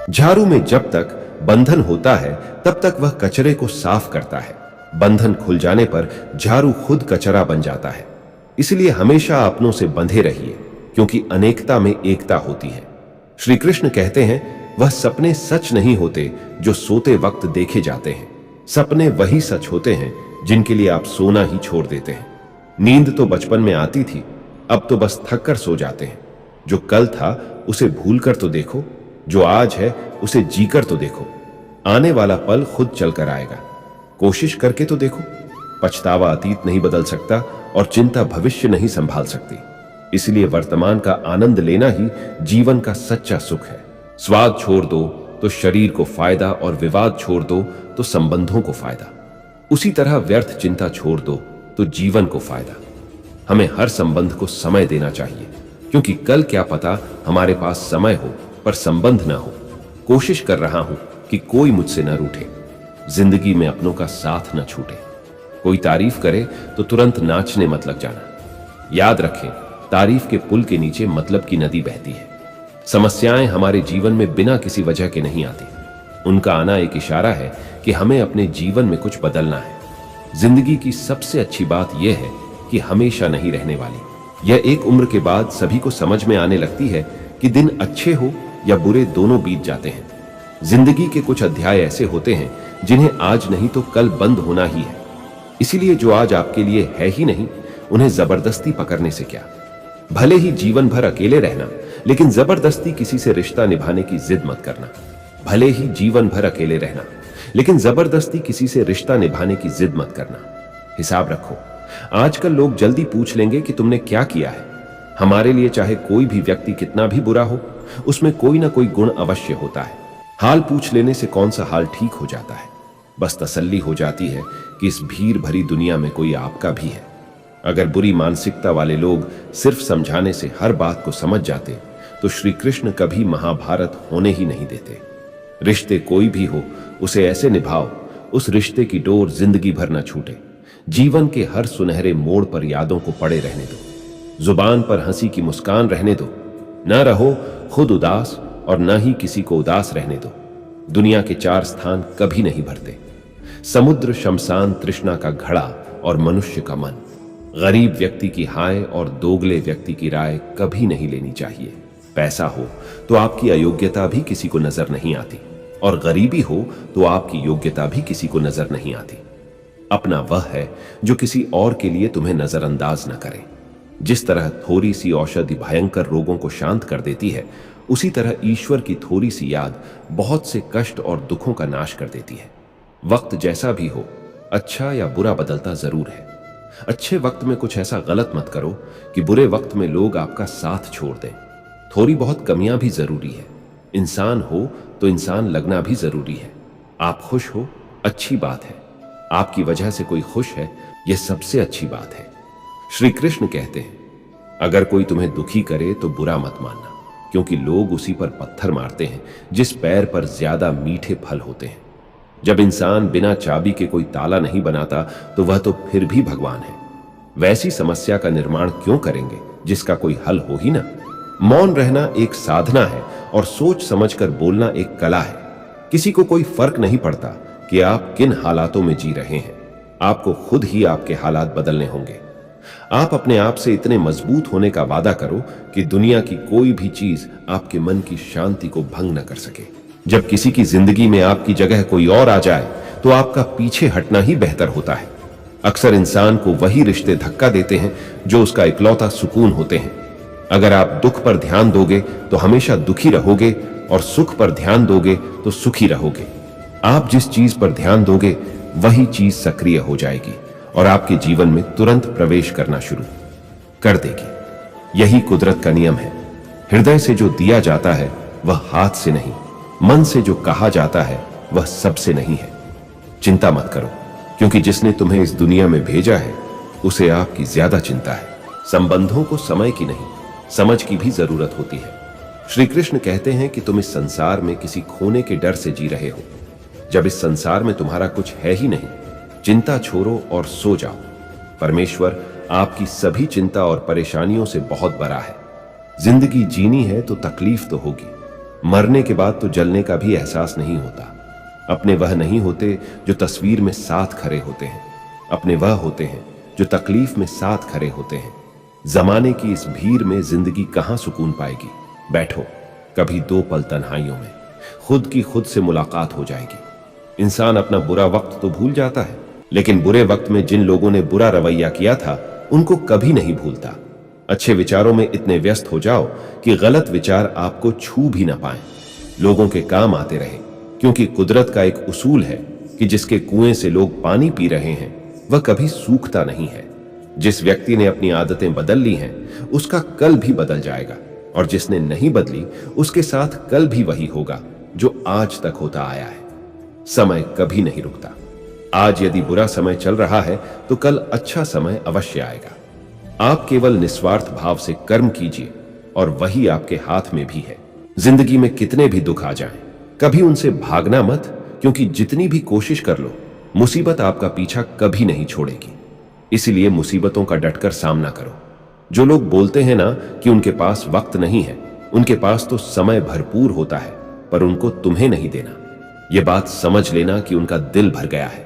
झाड़ू में जब तक बंधन होता है तब तक वह कचरे को साफ करता है। बंधन खुल जाने पर झाड़ू खुद कचरा बन जाता है। इसलिए हमेशा अपनों से बंधे रहिए, क्योंकि अनेकता में एकता होती है। श्री कृष्ण कहते हैं, वह सपने सच नहीं होते जो सोते वक्त देखे जाते हैं। सपने वही सच होते हैं जिनके लिए आप सोना ही छोड़ देते हैं। नींद तो बचपन में आती थी, अब तो बस थक कर सो जाते हैं। जो कल था उसे भूल कर तो देखो, जो आज है उसे जीकर तो देखो। आने वाला पल खुद चलकर आएगा, कोशिश करके तो देखो। पछतावा अतीत नहीं बदल सकता और चिंता भविष्य नहीं संभाल सकती। इसलिए वर्तमान का आनंद लेना ही जीवन का सच्चा सुख है। स्वाद छोड़ दो तो शरीर को फायदा, और विवाद छोड़ दो तो संबंधों को फायदा। उसी तरह व्यर्थ चिंता छोड़ दो तो जीवन को फायदा। हमें हर संबंध को समय देना चाहिए, क्योंकि कल क्या पता हमारे पास समय हो पर संबंध ना हो। कोशिश कर रहा हूं कि कोई मुझसे न रूठे, जिंदगी में अपनों का साथ न छूटे। कोई तारीफ करे तो तुरंत नाचने मत लग जाना। याद रखें, तारीफ के पुल के नीचे मतलब की नदी बहती है। समस्याएं हमारे जीवन में बिना किसी वजह के नहीं आती। उनका आना एक इशारा है कि हमें अपने जीवन में कुछ बदलना है। जिंदगी की सबसे अच्छी बात यह है कि हमेशा नहीं रहने वाली। यह एक उम्र के बाद सभी को समझ में आने लगती है कि दिन अच्छे हो या बुरे दोनों बीत जाते हैं। जिंदगी के कुछ अध्याय ऐसे होते हैं जिन्हें आज नहीं तो कल बंद होना ही है। इसीलिए जो आज आपके लिए है ही नहीं, उन्हें जबरदस्ती पकड़ने से क्या। भले ही जीवन भर अकेले रहना, लेकिन जबरदस्ती किसी से रिश्ता निभाने की जिद मत करना। भले ही जीवन भर अकेले रहना, लेकिन जबरदस्ती किसी से रिश्ता निभाने की जिद मत करना। हिसाब रखो, आजकल लोग जल्दी पूछ लेंगे कि तुमने क्या किया है। हमारे लिए चाहे कोई भी व्यक्ति कितना भी बुरा हो, उसमें कोई ना कोई गुण अवश्य होता है। हाल पूछ लेने से कौन सा हाल ठीक हो जाता है। बस तसल्ली हो जाती है कि इस भीड़ भरी दुनिया में कोई आपका भी है। अगर बुरी मानसिकता वाले लोग सिर्फ समझाने से हर बात को समझ जाते तो श्री कृष्ण कभी महाभारत होने ही नहीं देते। रिश्ते कोई भी हो, उसे ऐसे निभाओ उस रिश्ते की डोर जिंदगी भर न छूटे। जीवन के हर सुनहरे मोड़ पर यादों को पड़े रहने दो। जुबान पर हंसी की मुस्कान रहने दो। न रहो खुद उदास और न ही किसी को उदास रहने दो। दुनिया के 4 स्थान कभी नहीं भरते, समुद्र, शमशान, तृष्णा का घड़ा और मनुष्य का मन। गरीब व्यक्ति की हाय और दोगले व्यक्ति की राय कभी नहीं लेनी चाहिए। पैसा हो तो आपकी अयोग्यता भी किसी को नजर नहीं आती, और गरीबी हो तो आपकी योग्यता भी किसी को नजर नहीं आती। अपना वह है जो किसी और के लिए तुम्हें नजरअंदाज न करे। जिस तरह थोड़ी सी औषधि भयंकर रोगों को शांत कर देती है, उसी तरह ईश्वर की थोड़ी सी याद बहुत से कष्ट और दुखों का नाश कर देती है। वक्त जैसा भी हो, अच्छा या बुरा बदलता जरूर है। अच्छे वक्त में कुछ ऐसा गलत मत करो कि बुरे वक्त में लोग आपका साथ छोड़ दें। थोड़ी बहुत कमियां भी जरूरी है। इंसान हो तो इंसान लगना भी जरूरी है। आप खुश हो, अच्छी बात है। आपकी वजह से कोई खुश है, यह सबसे अच्छी बात है। श्री कृष्ण कहते हैं, अगर कोई तुम्हें दुखी करे तो बुरा मत मानना, क्योंकि लोग उसी पर पत्थर मारते हैं जिस पैर पर ज्यादा मीठे फल होते हैं। जब इंसान बिना चाबी के कोई ताला नहीं बनाता तो वह तो फिर भी भगवान है। वैसी समस्या का निर्माण क्यों करेंगे जिसका कोई हल हो ही ना। मौन रहना एक साधना है और सोच समझकर बोलना एक कला है। किसी को कोई फर्क नहीं पड़ता कि आप किन हालातों में जी रहे हैं। आपको खुद ही आपके हालात बदलने होंगे। आप अपने आप से इतने मजबूत होने का वादा करो कि दुनिया की कोई भी चीज आपके मन की शांति को भंग न कर सके। जब किसी की जिंदगी में आपकी जगह कोई और आ जाए तो आपका पीछे हटना ही बेहतर होता है। अक्सर इंसान को वही रिश्ते धक्का देते हैं जो उसका इकलौता सुकून होते हैं। अगर आप दुख पर ध्यान दोगे तो हमेशा दुखी रहोगे, और सुख पर ध्यान दोगे तो सुखी रहोगे। आप जिस चीज पर ध्यान दोगे वही चीज सक्रिय हो जाएगी और आपके जीवन में तुरंत प्रवेश करना शुरू कर देगी। यही कुदरत का नियम है। हृदय से जो दिया जाता है वह हाथ से नहीं, मन से जो कहा जाता है वह सबसे नहीं है। चिंता मत करो, क्योंकि जिसने तुम्हें इस दुनिया में भेजा है उसे आपकी ज्यादा चिंता है। संबंधों को समय की नहीं, समझ की भी जरूरत होती है। श्री कृष्ण कहते हैं कि तुम इस संसार में किसी खोने के डर से जी रहे हो। जब इस संसार में तुम्हारा कुछ है ही नहीं, चिंता छोड़ो और सो जाओ। परमेश्वर आपकी सभी चिंता और परेशानियों से बहुत बड़ा है। जिंदगी जीनी है तो तकलीफ तो होगी, मरने के बाद तो जलने का भी एहसास नहीं होता। अपने वह नहीं होते जो तस्वीर में साथ खड़े होते हैं, अपने वह होते हैं जो तकलीफ में साथ खड़े होते हैं। जमाने की इस भीड़ में जिंदगी कहां सुकून पाएगी। बैठो, कभी 2 पल तन्हाइयों में खुद की खुद से मुलाकात हो जाएगी। इंसान अपना बुरा वक्त तो भूल जाता है, लेकिन बुरे वक्त में जिन लोगों ने बुरा रवैया किया था उनको कभी नहीं भूलता। अच्छे विचारों में इतने व्यस्त हो जाओ कि गलत विचार आपको छू भी ना पाए। लोगों के काम आते रहे, क्योंकि कुदरत का एक उसूल है कि जिसके कुएं से लोग पानी पी रहे हैं वह कभी सूखता नहीं है। जिस व्यक्ति ने अपनी आदतें बदल ली हैं उसका कल भी बदल जाएगा, और जिसने नहीं बदली उसके साथ कल भी वही होगा जो आज तक होता आया है। समय कभी नहीं रुकता। आज यदि बुरा समय चल रहा है तो कल अच्छा समय अवश्य आएगा। आप केवल निस्वार्थ भाव से कर्म कीजिए और वही आपके हाथ में भी है। जिंदगी में कितने भी दुख आ जाएं, कभी उनसे भागना मत, क्योंकि जितनी भी कोशिश कर लो मुसीबत आपका पीछा कभी नहीं छोड़ेगी। इसलिए मुसीबतों का डटकर सामना करो। जो लोग बोलते हैं ना कि उनके पास वक्त नहीं है, उनके पास तो समय भरपूर होता है, पर उनको तुम्हें नहीं देना। यह बात समझ लेना कि उनका दिल भर गया है।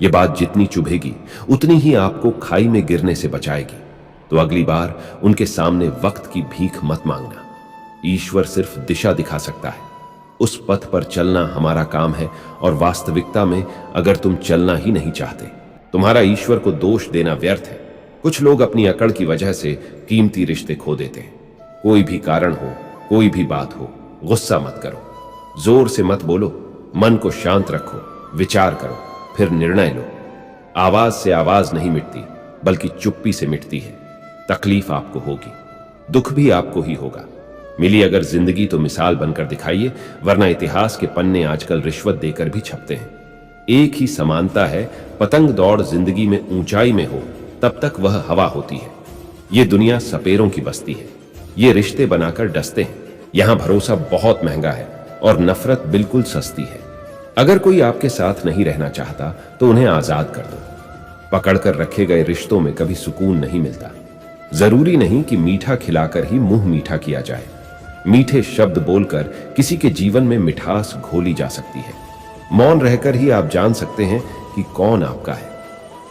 यह बात जितनी चुभेगी उतनी ही आपको खाई में गिरने से बचाएगी। तो अगली बार उनके सामने वक्त की भीख मत मांगना। ईश्वर सिर्फ दिशा दिखा सकता है, उस पथ पर चलना हमारा काम है। और वास्तविकता में अगर तुम चलना ही नहीं चाहते, तुम्हारा ईश्वर को दोष देना व्यर्थ है। कुछ लोग अपनी अकड़ की वजह से कीमती रिश्ते खो देते हैं। कोई भी कारण हो, कोई भी बात हो, गुस्सा मत करो, जोर से मत बोलो, मन को शांत रखो, विचार करो, फिर निर्णय लो। आवाज से आवाज नहीं मिटती, बल्कि चुप्पी से मिटती है। तकलीफ आपको होगी, दुख भी आपको ही होगा। मिली अगर जिंदगी तो मिसाल बनकर दिखाइए, वरना इतिहास के पन्ने आजकल रिश्वत देकर भी छपते हैं। एक ही समानता है, पतंग दौड़ जिंदगी में ऊंचाई में हो तब तक वह हवा होती है। ये दुनिया सपेरों की बस्ती है, ये रिश्ते बनाकर डसते हैं। यहां भरोसा बहुत महंगा है और नफरत बिल्कुल सस्ती है। अगर कोई आपके साथ नहीं रहना चाहता तो उन्हें आजाद कर दो। पकड़कर रखे गए रिश्तों में कभी सुकून नहीं मिलता। जरूरी नहीं कि मीठा खिलाकर ही मुंह मीठा किया जाए। मीठे शब्द बोलकर किसी के जीवन में मिठास घोली जा सकती है। मौन रहकर ही आप जान सकते हैं कि कौन आपका है।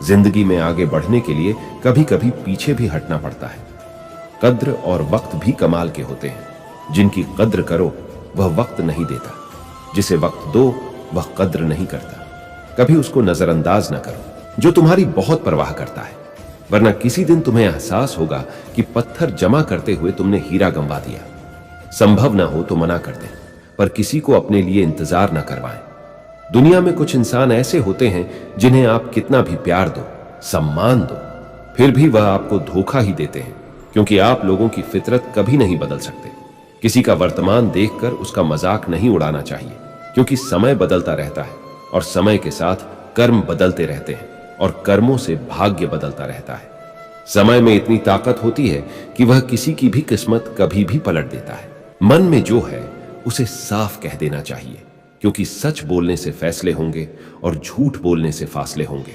जिंदगी में आगे बढ़ने के लिए कभी कभी पीछे भी हटना पड़ता है। कद्र और वक्त भी कमाल के होते हैं। जिनकी कद्र करो वह वक्त नहीं देता, जिसे वक्त दो वह कद्र नहीं करता। कभी उसको नजरअंदाज ना करो जो तुम्हारी बहुत परवाह करता है, वरना किसी दिन तुम्हें एहसास होगा कि पत्थर जमा करते हुए तुमने हीरा गंवा दिया। संभव ना हो तो मना कर दें, पर किसी को अपने लिए इंतजार ना करवाएं। दुनिया में कुछ इंसान ऐसे होते हैं जिन्हें आप कितना भी प्यार दो, सम्मान दो, फिर भी वह आपको धोखा ही देते हैं, क्योंकि आप लोगों की फितरत कभी नहीं बदल सकते। किसी का वर्तमान देखकर उसका मजाक नहीं उड़ाना चाहिए, क्योंकि समय बदलता रहता है और समय के साथ कर्म बदलते रहते हैं और कर्मों से भाग्य बदलता रहता है। समय में इतनी ताकत होती है कि वह किसी की भी किस्मत कभी भी पलट देता है। मन में जो है उसे साफ कह देना चाहिए, क्योंकि सच बोलने से फैसले होंगे और झूठ बोलने से फासले होंगे।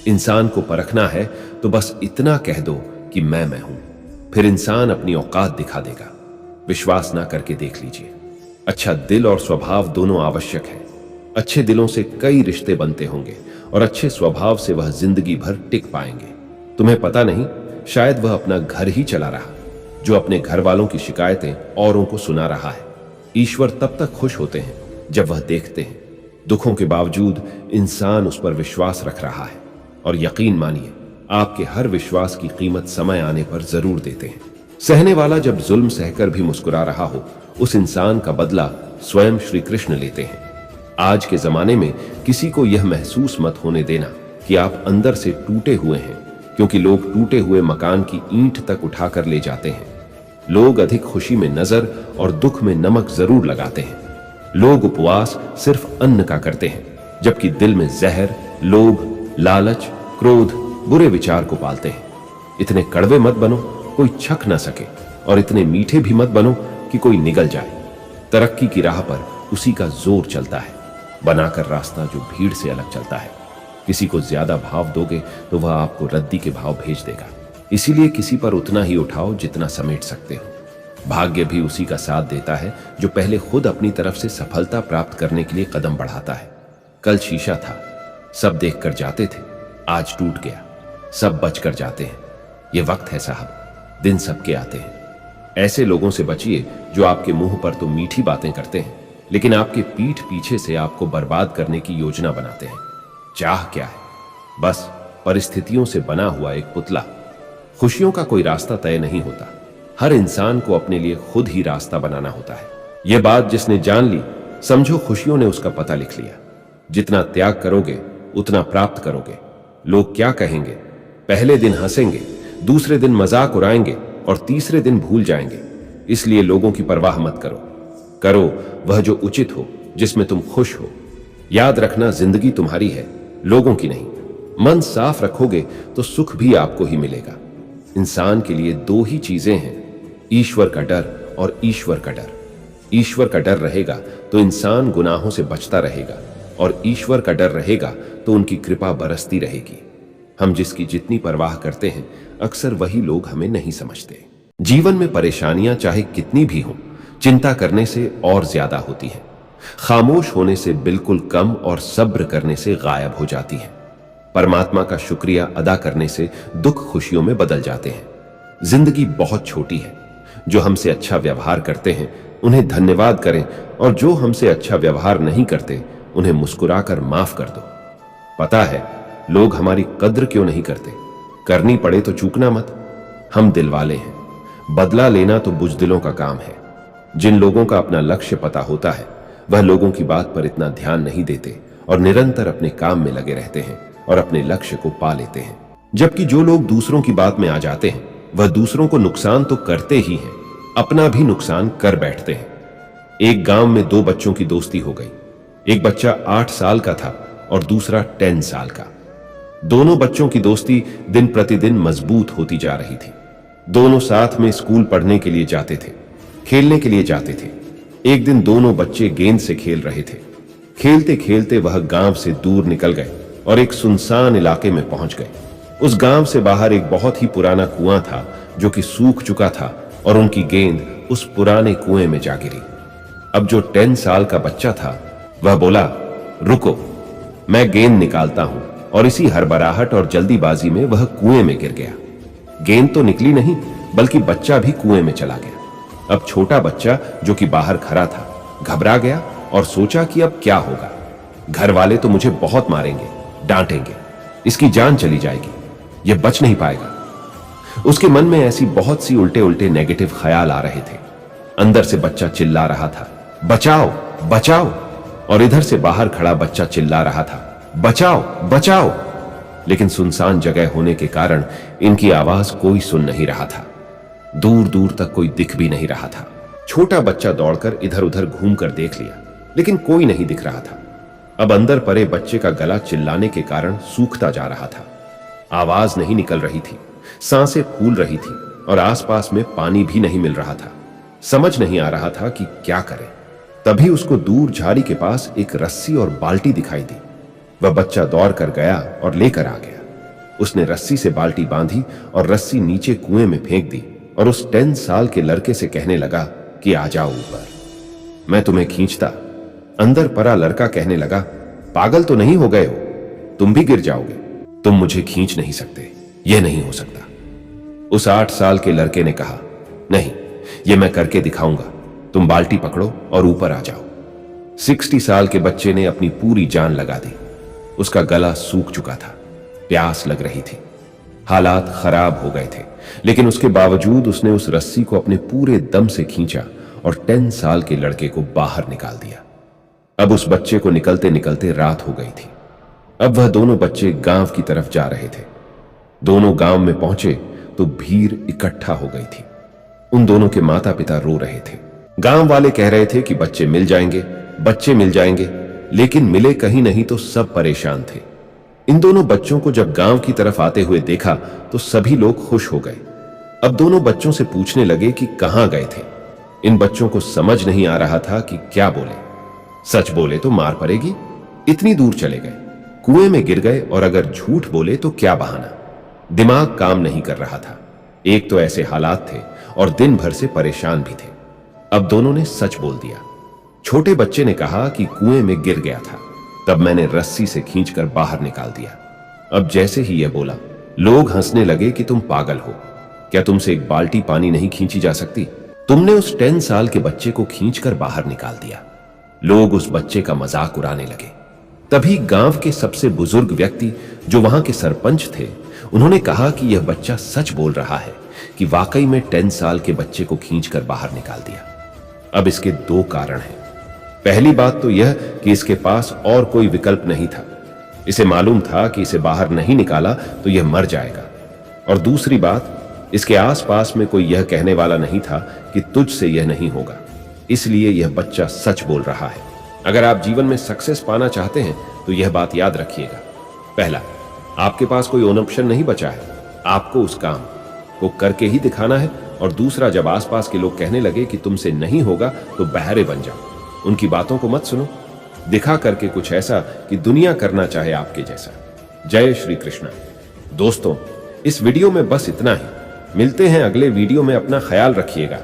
इंसान को परखना है तो बस इतना कह दो कि मैं हूं, फिर इंसान अपनी औकात दिखा देगा। विश्वास ना करके देख लीजिए। अच्छा दिल और स्वभाव दोनों आवश्यक है। अच्छे दिलों से कई रिश्ते बनते होंगे और अच्छे स्वभाव से वह जिंदगी भर टिक पाएंगे। तुम्हें पता नहीं, शायद वह अपना घर ही चला रहा जो अपने घर वालों की शिकायतें औरों को सुना रहा है। ईश्वर तब तक खुश होते हैं जब वह देखते हैं दुखों के बावजूद इंसान उस पर विश्वास रख रहा है। और यकीन मानिए, आपके हर विश्वास की कीमत समय आने पर जरूर देते हैं। सहने वाला जब जुल्म सहकर भी मुस्कुरा रहा हो, उस इंसान का बदला स्वयं श्री कृष्ण लेते हैं। आज के जमाने में किसी को यह महसूस मत होने देना कि आप अंदर से टूटे हुए हैं, क्योंकि लोग टूटे हुए मकान की ईंट तक उठाकर ले जाते हैं। लोग अधिक खुशी में नजर और दुख में नमक जरूर लगाते हैं। लोग उपवास सिर्फ अन्न का करते हैं, जबकि दिल में जहर, लोभ, लालच, क्रोध, बुरे विचार को पालते हैं। इतने कड़वे मत बनो कोई छक ना सके, और इतने मीठे भी मत बनो कि कोई निगल जाए। तरक्की की राह पर उसी का जोर चलता है, बनाकर रास्ता जो भीड़ से अलग चलता है। किसी को ज्यादा भाव दोगे तो वह आपको रद्दी के भाव भेज देगा। इसीलिए किसी पर उतना ही उठाओ जितना समेट सकते हो। भाग्य भी उसी का साथ देता है जो पहले खुद अपनी तरफ से सफलता प्राप्त करने के लिए कदम बढ़ाता है। कल शीशा था, सब देखकर जाते थे, आज टूट गया, सब बचकर जाते हैं। ये वक्त है साहब, दिन सबके आते हैं। ऐसे लोगों से बचिए जो आपके मुंह पर तो मीठी बातें करते हैं, लेकिन आपके पीठ पीछे से आपको बर्बाद करने की योजना बनाते हैं। चाह क्या है? बस परिस्थितियों से बना हुआ एक पुतला। खुशियों का कोई रास्ता तय नहीं होता, हर इंसान को अपने लिए खुद ही रास्ता बनाना होता है। यह बात जिसने जान ली, समझो खुशियों ने उसका पता लिख लिया। जितना त्याग करोगे उतना प्राप्त करोगे। लोग क्या कहेंगे? पहले दिन हंसेंगे, दूसरे दिन मजाक उड़ाएंगे और तीसरे दिन भूल जाएंगे। इसलिए लोगों की परवाह मत करो, करो वह जो उचित हो, जिसमें तुम खुश हो। याद रखना, जिंदगी तुम्हारी है, लोगों की नहीं। मन साफ रखोगे तो सुख भी आपको ही मिलेगा। इंसान के लिए दो ही चीजें हैं, ईश्वर का डर और ईश्वर का डर। ईश्वर का डर रहेगा तो इंसान गुनाहों से बचता रहेगा, और ईश्वर का डर रहेगा तो उनकी कृपा बरसती रहेगी। हम जिसकी जितनी परवाह करते हैं, अक्सर वही लोग हमें नहीं समझते। जीवन में परेशानियां चाहे कितनी भी हों, चिंता करने से और ज्यादा होती हैं। खामोश होने से बिल्कुल कम और सब्र करने से गायब हो जाती हैं। परमात्मा का शुक्रिया अदा करने से दुख खुशियों में बदल जाते हैं। जिंदगी बहुत छोटी है। जो हमसे अच्छा व्यवहार करते हैं उन्हें धन्यवाद करें, और जो हमसे अच्छा व्यवहार नहीं करते उन्हें मुस्कुराकर माफ कर दो। पता है लोग हमारी कद्र क्यों नहीं करते? करनी पड़े तो चूकना मत। हम दिलवाले हैं, बदला लेना तो बुजदिलों का काम है। जिन लोगों का अपना लक्ष्य पता होता है, वह लोगों की बात पर इतना ध्यान नहीं देते और निरंतर अपने काम में लगे रहते हैं और अपने लक्ष्य को पा लेते हैं। जबकि जो लोग दूसरों की बात में आ जाते हैं, वह दूसरों को नुकसान तो करते ही हैं, अपना भी नुकसान कर बैठते हैं। एक गांव में दो बच्चों की दोस्ती हो गई। एक बच्चा 8 साल का था और दूसरा 10 साल का। दोनों बच्चों की दोस्ती दिन प्रतिदिन मजबूत होती जा रही थी। दोनों साथ में स्कूल पढ़ने के लिए जाते थे, खेलने के लिए जाते थे। एक दिन दोनों बच्चे गेंद से खेल रहे थे। खेलते खेलते वह गांव से दूर निकल गए और एक सुनसान इलाके में पहुंच गए। उस गांव से बाहर एक बहुत ही पुराना कुआं था जो कि सूख चुका था, और उनकी गेंद उस पुराने कुएं में जा गिरी। अब जो 10 साल का बच्चा था वह बोला, रुको, मैं गेंद निकालता हूं, और इसी हड़बड़ाहट और जल्दीबाजी में वह कुएं में गिर गया। गेंद तो निकली नहीं, बल्कि बच्चा भी कुएं में चला गया। अब छोटा बच्चा जो कि बाहर खड़ा था घबरा गया और सोचा कि अब क्या होगा। घर वाले तो मुझे बहुत मारेंगे, डांटेंगे, इसकी जान चली जाएगी, यह बच नहीं पाएगा। उसके मन में ऐसी बहुत सी उल्टे उल्टे नेगेटिव ख्याल आ रहे थे। अंदर से बच्चा चिल्ला रहा था, बचाओ बचाओ, और इधर से बाहर खड़ा बच्चा चिल्ला रहा था, बचाओ बचाओ। लेकिन सुनसान जगह होने के कारण इनकी आवाज कोई सुन नहीं रहा था। दूर दूर तक कोई दिख भी नहीं रहा था। छोटा बच्चा दौड़कर इधर उधर घूमकर देख लिया, लेकिन कोई नहीं दिख रहा था। अब अंदर पड़े बच्चे का गला चिल्लाने के कारण सूखता जा रहा था। आवाज नहीं निकल रही थी, सांसें फूल रही थी, और आसपास में पानी भी नहीं मिल रहा था। समझ नहीं आ रहा था कि क्या करे। तभी उसको दूर झाड़ी के पास एक रस्सी और बाल्टी दिखाई दी। वह बच्चा दौड़ कर गया और लेकर आ गया। उसने रस्सी से बाल्टी बांधी और रस्सी नीचे कुएं में फेंक दी, और उस 10 साल के लड़के से कहने लगा कि आ जाओ ऊपर, मैं तुम्हें खींचता। अंदर पड़ा लड़का कहने लगा, पागल तो नहीं हो गए हो? तुम भी गिर जाओगे, तुम मुझे खींच नहीं सकते, यह नहीं हो सकता। उस 8 साल के लड़के ने कहा, नहीं, यह मैं करके दिखाऊंगा, तुम बाल्टी पकड़ो और ऊपर आ जाओ। 60 साल के बच्चे ने अपनी पूरी जान लगा दी। उसका गला सूख चुका था, प्यास लग रही थी, हालात खराब हो गए थे, लेकिन उसके बावजूद उसने उस रस्सी को अपने पूरे दम से खींचा और 10 साल के लड़के को बाहर निकाल दिया। अब उस बच्चे को निकलते निकलते रात हो गई थी। अब वह दोनों बच्चे गांव की तरफ जा रहे थे। दोनों गांव में पहुंचे तो भीड़ इकट्ठा हो गई थी। उन दोनों के माता पिता रो रहे थे। गांव वाले कह रहे थे कि बच्चे मिल जाएंगे, बच्चे मिल जाएंगे, लेकिन मिले कहीं नहीं तो सब परेशान थे। इन दोनों बच्चों को जब गांव की तरफ आते हुए देखा तो सभी लोग खुश हो गए। अब दोनों बच्चों से पूछने लगे कि कहां गए थे। इन बच्चों को समझ नहीं आ रहा था कि क्या बोले। सच बोले तो मार पड़ेगी, इतनी दूर चले गए, कुएं में गिर गए, और अगर झूठ बोले तो क्या बहाना। दिमाग काम नहीं कर रहा था। एक तो ऐसे हालात थे और दिन भर से परेशान भी थे। अब दोनों ने सच बोल दिया। छोटे बच्चे ने कहा कि कुएं में गिर गया था, तब मैंने रस्सी से खींचकर बाहर निकाल दिया। अब जैसे ही यह बोला, लोग हंसने लगे कि तुम पागल हो, क्या तुमसे एक बाल्टी पानी नहीं खींची जा सकती? तुमने उस 10 साल के बच्चे को खींचकर बाहर निकाल दिया। लोग उस बच्चे का मजाक उड़ाने लगे। तभी गांव के सबसे बुजुर्ग व्यक्ति, जो वहां के सरपंच थे, उन्होंने कहा कि यह बच्चा सच बोल रहा है कि वाकई में 10 साल के बच्चे को खींचकर बाहर निकाल दिया। अब इसके 2 कारण हैं। पहली बात तो यह कि इसके पास और कोई विकल्प नहीं था। इसे मालूम था कि इसे बाहर नहीं निकाला तो यह मर जाएगा। और दूसरी बात, इसके आसपास में कोई यह कहने वाला नहीं था कि तुझसे यह नहीं होगा। इसलिए यह बच्चा सच बोल रहा है। अगर आप जीवन में सक्सेस पाना चाहते हैं तो यह बात याद रखिएगा। पहला, आपके पास कोई ऑप्शन नहीं बचा है, आपको उस काम को करके ही दिखाना है। और दूसरा, जब आसपास के लोग कहने लगे कि तुमसे नहीं होगा तो बहरे बन जाओ, उनकी बातों को मत सुनो, दिखा करके कुछ ऐसा कि दुनिया करना चाहे आपके जैसा। जय श्री कृष्ण। दोस्तों, इस वीडियो में बस इतना ही। मिलते हैं अगले वीडियो में। अपना ख्याल रखिएगा।